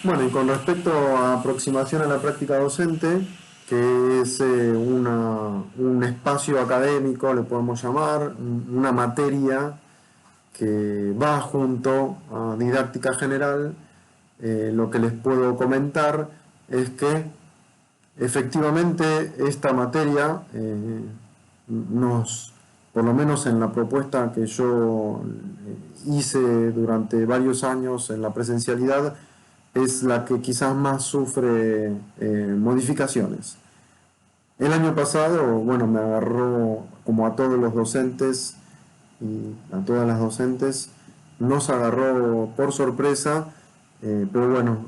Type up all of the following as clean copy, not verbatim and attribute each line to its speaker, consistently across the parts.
Speaker 1: Bueno, y con respecto a aproximación a la práctica docente, que es un espacio académico, le podemos llamar, una materia que va junto a didáctica general, lo que les puedo comentar es que efectivamente esta materia por lo menos en la propuesta que yo hice durante varios años en la presencialidad, es la que quizás más sufre modificaciones. El año pasado, bueno, me agarró como a todos los docentes y a todas las docentes, nos agarró por sorpresa, pero bueno,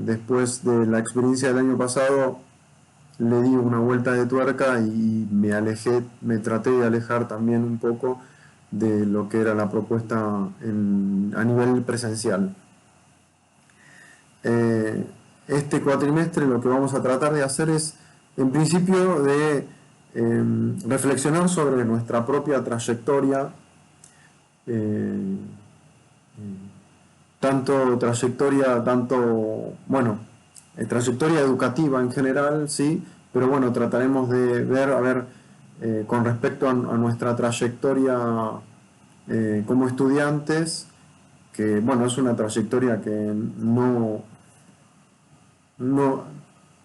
Speaker 1: después de la experiencia del año pasado, le di una vuelta de tuerca y me alejé, me traté de alejar también un poco de lo que era la propuesta a nivel presencial. Eh, este cuatrimestre lo que vamos a tratar de hacer es, en principio, de reflexionar sobre nuestra propia trayectoria, eh, bueno, trayectoria educativa en general, sí, pero bueno, trataremos de ver, a ver, con respecto a nuestra trayectoria como estudiantes, que bueno, es una trayectoria que no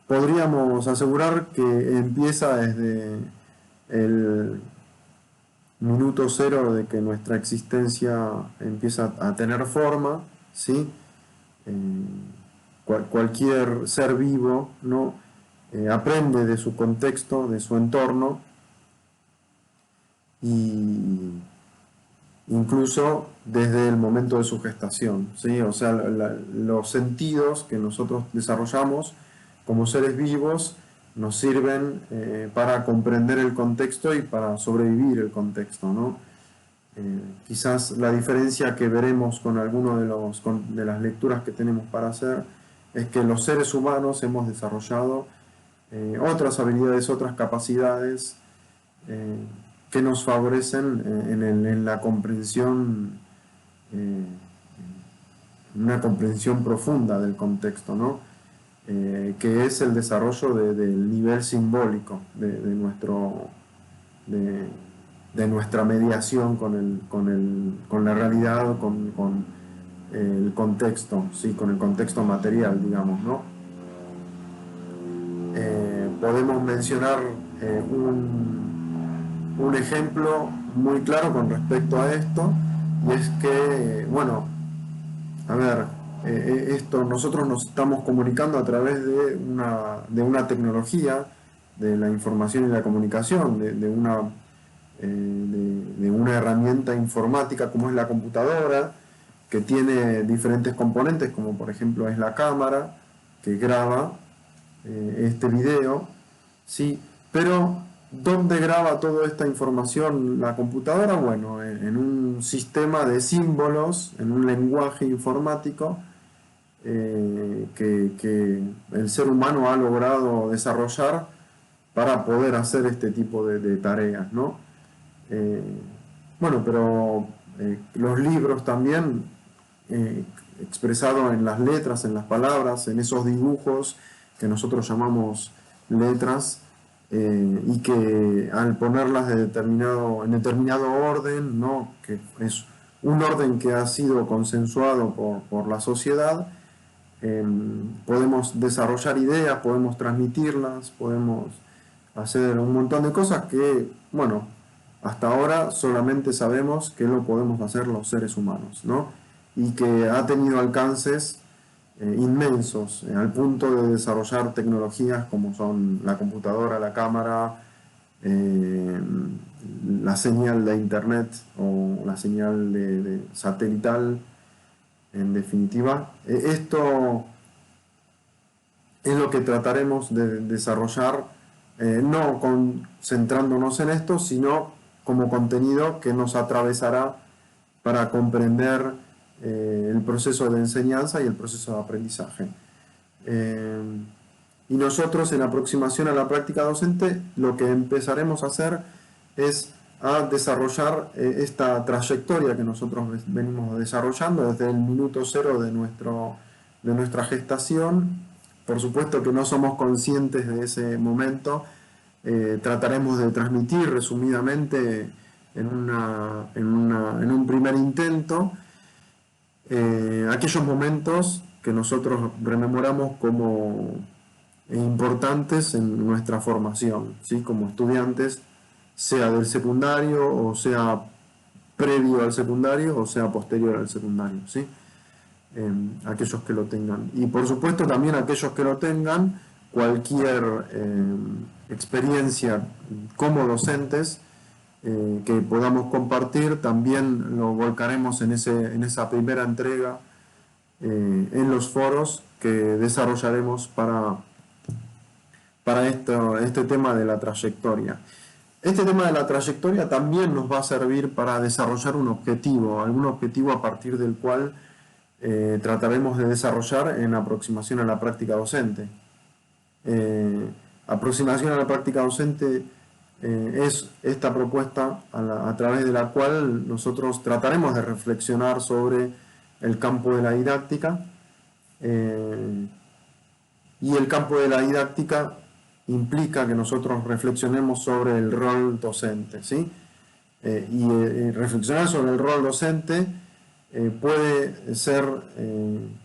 Speaker 1: podríamos asegurar que empieza desde el minuto cero de que nuestra existencia empieza a tener forma, ¿sí? Eh, cualquier ser vivo, ¿no? Aprende de su contexto, de su entorno, y incluso desde el momento de su gestación, ¿sí? O sea, los sentidos que nosotros desarrollamos como seres vivos nos sirven para comprender el contexto y para sobrevivir el contexto, ¿no? Quizás la diferencia que veremos con alguno de las lecturas que tenemos para hacer es que los seres humanos hemos desarrollado otras habilidades, otras capacidades eh, que nos favorecen en la comprensión, eh, una comprensión profunda del contexto, ¿no? Que es el desarrollo del nivel simbólico de, de nuestra mediación con la realidad, con el contexto, ¿sí? Con el contexto material, digamos, ¿no? Podemos mencionar un ejemplo muy claro con respecto a esto, y es que, bueno, a ver, esto nosotros nos estamos comunicando a través de una tecnología, de la información y la comunicación, de una herramienta informática como es la computadora, que tiene diferentes componentes, como por ejemplo es la cámara, que graba este video, ¿sí? Pero, ¿dónde graba toda esta información la computadora? Bueno, en un sistema de símbolos, en un lenguaje informático que el ser humano ha logrado desarrollar para poder hacer este tipo de tareas, ¿no? Eh, bueno, pero los libros también, eh, expresado en las letras, en las palabras, en esos dibujos que nosotros llamamos letras, y que al ponerlas en determinado orden, ¿no? Que es un orden que ha sido consensuado por la sociedad, podemos desarrollar ideas, podemos transmitirlas, podemos hacer un montón de cosas que, bueno, hasta ahora solamente sabemos que lo podemos hacer los seres humanos, ¿no? Y que ha tenido alcances inmensos, al punto de desarrollar tecnologías como son la computadora, la cámara, eh, la señal de internet o la señal de satelital, en definitiva. Esto es lo que trataremos de desarrollar, no concentrándonos en esto, sino como contenido que nos atravesará para comprender el proceso de enseñanza y el proceso de aprendizaje. Eh, y nosotros en aproximación a la práctica docente lo que empezaremos a hacer es a desarrollar esta trayectoria que nosotros venimos desarrollando desde el minuto cero de nuestra gestación. Por supuesto que no somos conscientes de ese momento. Trataremos de transmitir resumidamente en un primer intento aquellos momentos que nosotros rememoramos como importantes en nuestra formación, ¿sí? Como estudiantes, sea del secundario o sea previo al secundario o sea posterior al secundario, ¿sí? Aquellos que lo tengan. Y por supuesto también aquellos que lo tengan, cualquier experiencia como docentes que podamos compartir, también lo volcaremos en esa primera entrega en los foros que desarrollaremos para este tema de la trayectoria. Este tema de la trayectoria también nos va a servir para desarrollar algún objetivo a partir del cual trataremos de desarrollar en aproximación a la práctica docente. Aproximación a la práctica docente es esta propuesta a través de la cual nosotros trataremos de reflexionar sobre el campo de la didáctica, y el campo de la didáctica implica que nosotros reflexionemos sobre el rol docente, ¿sí? Y reflexionar sobre el rol docente puede ser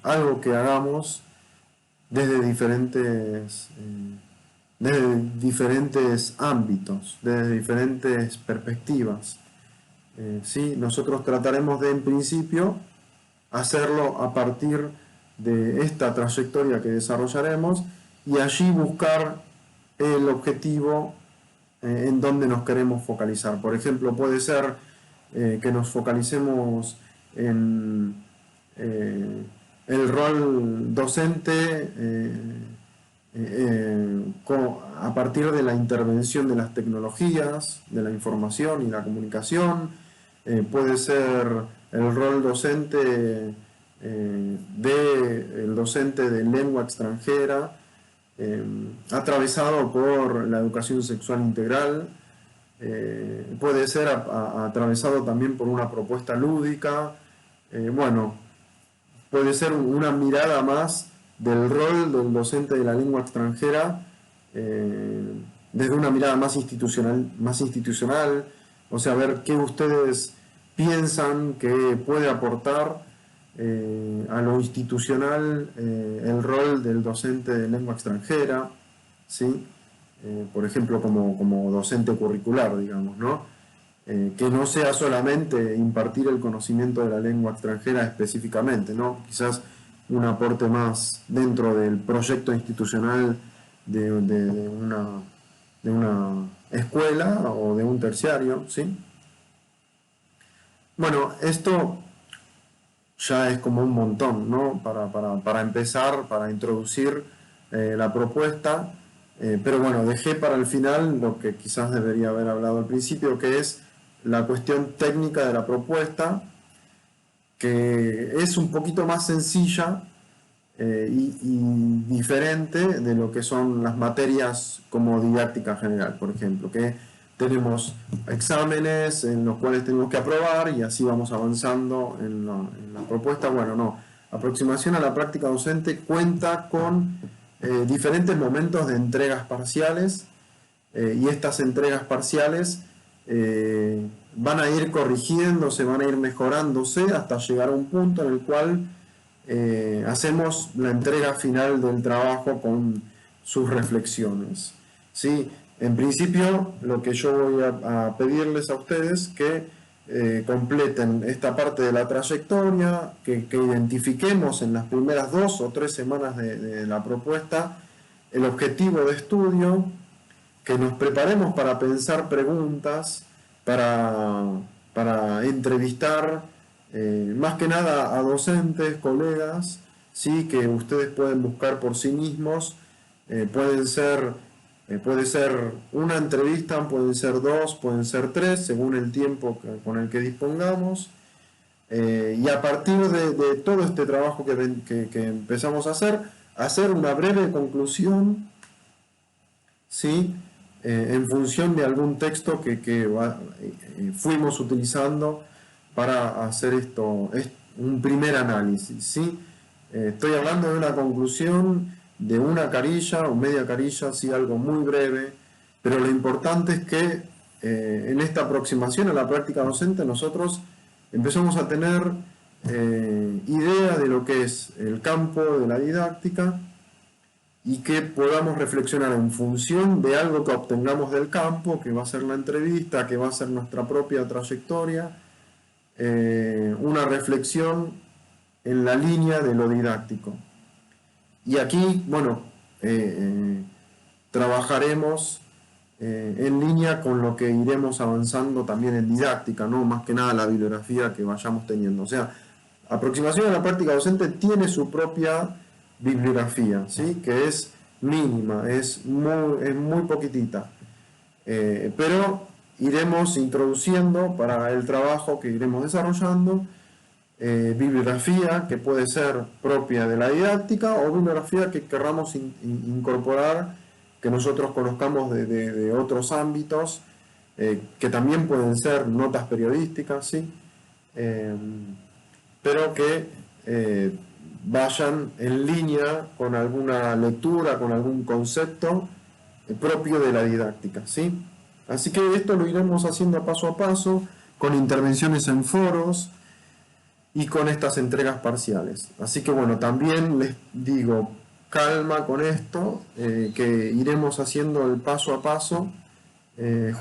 Speaker 1: algo que hagamos desde diferentes ámbitos, desde diferentes perspectivas. ¿Sí? Nosotros trataremos de, en principio, hacerlo a partir de esta trayectoria que desarrollaremos y allí buscar el objetivo en donde nos queremos focalizar. Por ejemplo, puede ser que nos focalicemos en el rol docente a partir de la intervención de las tecnologías, de la información y la comunicación. Puede ser el rol docente del docente de lengua extranjera, atravesado por la educación sexual integral. Puede ser atravesado también por una propuesta lúdica. Bueno, puede ser una mirada más del rol del docente de la lengua extranjera desde una mirada más institucional, o sea, ver qué ustedes piensan que puede aportar a lo institucional el rol del docente de lengua extranjera, ¿sí? Por ejemplo, como docente curricular, digamos, ¿no? Que no sea solamente impartir el conocimiento de la lengua extranjera específicamente, ¿no? Quizás un aporte más dentro del proyecto institucional de una escuela o de un terciario, ¿sí? Bueno, esto ya es como un montón, ¿no? Para empezar, para introducir la propuesta, pero bueno, dejé para el final lo que quizás debería haber hablado al principio, que es la cuestión técnica de la propuesta, que es un poquito más sencilla y diferente de lo que son las materias como didáctica general, por ejemplo, que tenemos exámenes en los cuales tenemos que aprobar y así vamos avanzando en la propuesta. Bueno, no, aproximación a la práctica docente cuenta con diferentes momentos de entregas parciales, y estas entregas parciales van a ir corrigiéndose, van a ir mejorándose hasta llegar a un punto en el cual hacemos la entrega final del trabajo con sus reflexiones, ¿sí? En principio, lo que yo voy a pedirles a ustedes que completen esta parte de la trayectoria, que identifiquemos en las primeras 2 o 3 semanas de la propuesta el objetivo de estudio, que nos preparemos para pensar preguntas, para entrevistar más que nada a docentes, colegas, ¿sí? Que ustedes pueden buscar por sí mismos. Puede ser una entrevista, pueden ser 2, pueden ser 3, según el tiempo con el que dispongamos. Y a partir de todo este trabajo que empezamos a hacer una breve conclusión, ¿sí? En función de algún texto que fuimos utilizando para hacer un primer análisis, ¿sí? Estoy hablando de una conclusión de una carilla o media carilla, sí, algo muy breve, pero lo importante es que en esta aproximación a la práctica docente nosotros empezamos a tener idea de lo que es el campo de la didáctica y que podamos reflexionar en función de algo que obtengamos del campo, que va a ser la entrevista, que va a ser nuestra propia trayectoria, una reflexión en la línea de lo didáctico. Y aquí, bueno, trabajaremos en línea con lo que iremos avanzando también en didáctica, ¿no? Más que nada la bibliografía que vayamos teniendo. O sea, aproximación a la práctica docente tiene su propia bibliografía, ¿sí? Que es mínima, es muy poquitita. Pero iremos introduciendo para el trabajo que iremos desarrollando bibliografía que puede ser propia de la didáctica o bibliografía que querramos incorporar, que nosotros conozcamos de otros ámbitos, que también pueden ser notas periodísticas, ¿sí? Pero que vayan en línea con alguna lectura, con algún concepto propio de la didáctica, ¿sí? Así que esto lo iremos haciendo paso a paso, con intervenciones en foros y con estas entregas parciales. Así que bueno, también les digo, calma con esto, que iremos haciendo el paso a paso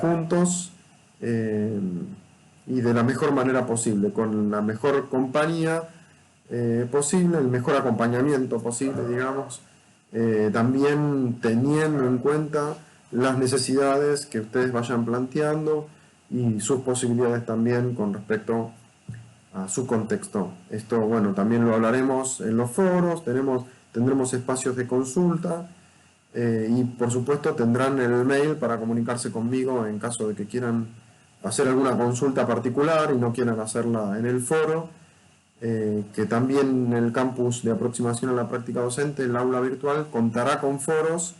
Speaker 1: juntos y de la mejor manera posible, con la mejor compañía posible, el mejor acompañamiento posible, digamos, también teniendo en cuenta las necesidades que ustedes vayan planteando y sus posibilidades también con respecto a su contexto. Esto, bueno, también lo hablaremos en los foros, tendremos espacios de consulta y por supuesto tendrán el mail para comunicarse conmigo en caso de que quieran hacer alguna consulta particular y no quieran hacerla en el foro, que también en el campus de aproximación a la práctica docente, el aula virtual, contará con foros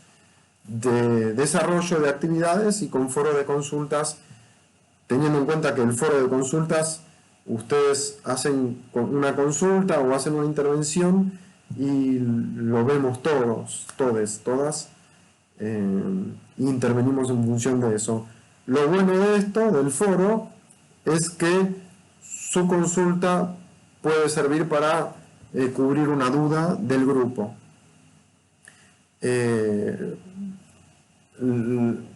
Speaker 1: de desarrollo de actividades y con foros de consultas, teniendo en cuenta que el foro de consultas ustedes hacen una consulta o hacen una intervención y lo vemos todos, todas, intervenimos en función de eso. Lo bueno de esto, del foro, es que su consulta puede servir para cubrir una duda del grupo.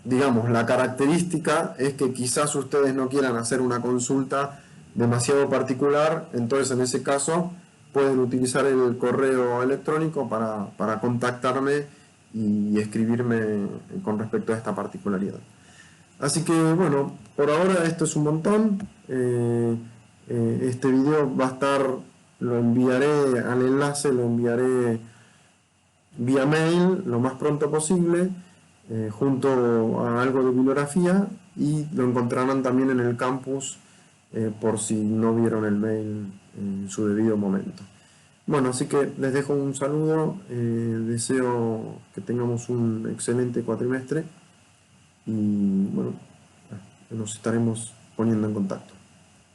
Speaker 1: Digamos, la característica es que quizás ustedes no quieran hacer una consulta demasiado particular, entonces en ese caso pueden utilizar el correo electrónico para contactarme y escribirme con respecto a esta particularidad. Así que bueno, por ahora esto es un montón. Este video va a estar, lo enviaré al enlace, lo enviaré vía mail lo más pronto posible, junto a algo de bibliografía, y lo encontrarán también en el campus por si no vieron el mail en su debido momento. Bueno, así que les dejo un saludo, deseo que tengamos un excelente cuatrimestre y bueno, nos estaremos poniendo en contacto.